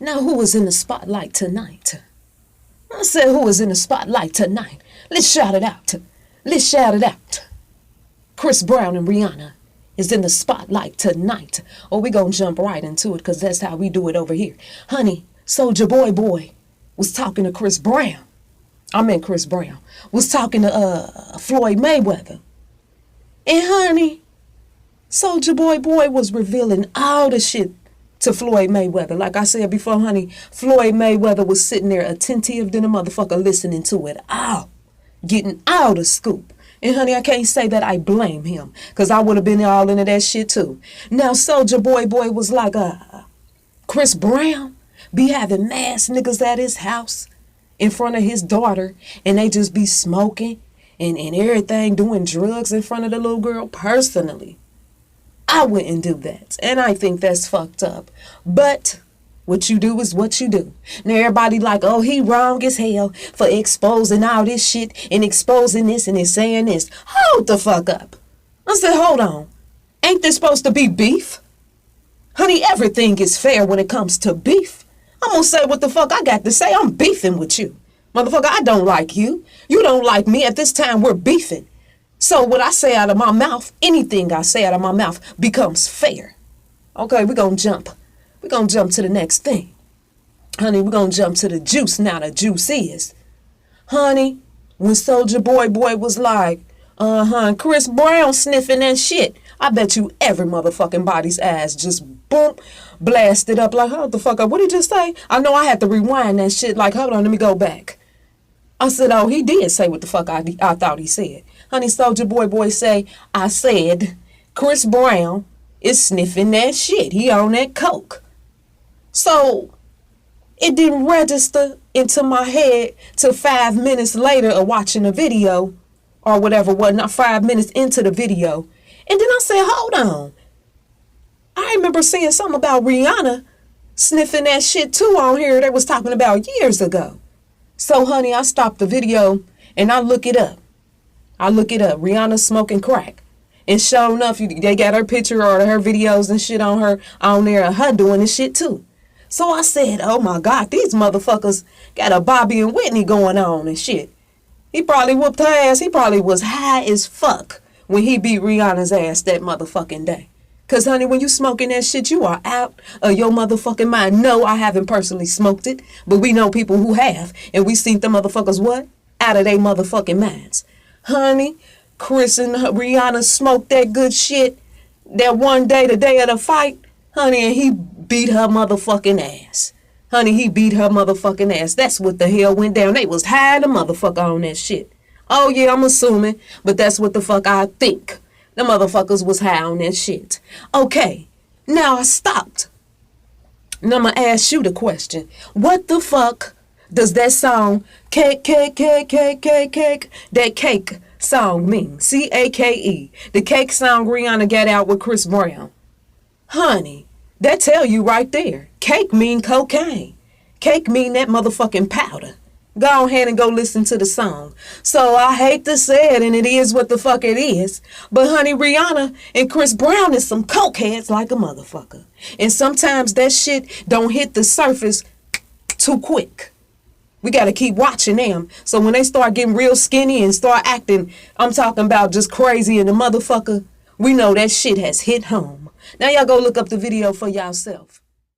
Now, who was in the spotlight tonight? I said, who was in the spotlight tonight? Let's shout it out. Let's shout it out. Chris Brown and Rihanna is in the spotlight tonight. Oh, we gonna jump right into it because that's how we do it over here. Honey, Soulja Boy was talking to Chris Brown. Chris Brown was talking to Floyd Mayweather. And honey, Soulja Boy was revealing all the shit to Floyd Mayweather. Like I said before, honey, Floyd Mayweather was sitting there attentive than a motherfucker listening to it all, getting all the scoop. And honey, I can't say that I blame him, because I would have been all into that shit too. Now, Soulja Boy was like, Chris Brown be having mass niggas at his house in front of his daughter, and they just be smoking and everything, doing drugs in front of the little girl. Personally, I wouldn't do that, and I think that's fucked up. But what you do is what you do. Now everybody like, oh, he wrong as hell for exposing all this shit and exposing this and saying this. Hold the fuck up. I said, hold on. Ain't this supposed to be beef? Honey, everything is fair when it comes to beef. I'm gonna say what the fuck I got to say. I'm beefing with you. Motherfucker, I don't like you. You don't like me. At this time, we're beefing. So what I say out of my mouth, anything I say out of my mouth becomes fair. Okay, we're going to jump. We're going to jump to the next thing. Honey, we're going to jump to the juice. Now the juice is, honey, when Soulja Boy was like, Chris Brown sniffing that shit, I bet you every motherfucking body's ass just boom, blasted up like, hold the fuck up. What did he just say? I know I had to rewind that shit like, hold on, let me go back. I said, oh, he did say what the fuck I thought he said. Honey, Soulja Boy say, I said, Chris Brown is sniffing that shit. He on that coke. So it didn't register into my head till 5 minutes later of watching the video or whatever, not 5 minutes into the video. And then I said, hold on. I remember seeing something about Rihanna sniffing that shit too on here they was talking about years ago. So, honey, I stopped the video and I look it up. Rihanna smoking crack. And sure enough, they got her picture or her videos and shit on there of her doing this shit too. So I said, oh my God, these motherfuckers got a Bobby and Whitney going on and shit. He probably whooped her ass. He probably was high as fuck when he beat Rihanna's ass that motherfucking day. Because, honey, when you smoking that shit, you are out of your motherfucking mind. No, I haven't personally smoked it, but we know people who have. And we seen them motherfuckers, what? Out of their motherfucking minds. Honey, Chris and Rihanna smoked that good shit that one day, the day of the fight. Honey, and he beat her motherfucking ass. Honey, he beat her motherfucking ass. That's what the hell went down. They was high the motherfucker on that shit. Oh, yeah, I'm assuming, but that's what the fuck I think. The motherfuckers was high on that shit. Okay, now I stopped. Now I'm going to ask you the question. What the fuck does that song, cake, that cake song mean? C-A-K-E. The cake song Rihanna got out with Chris Brown. Honey, that tell you right there. Cake mean cocaine. Cake mean that motherfucking powder. Go ahead and go listen to the song. So I hate to say it, and it is what the fuck it is. But honey, Rihanna and Chris Brown is some cokeheads like a motherfucker. And sometimes that shit don't hit the surface too quick. We got to keep watching them. So when they start getting real skinny and start acting, I'm talking about just crazy and the motherfucker, we know that shit has hit home. Now y'all go look up the video for yourself.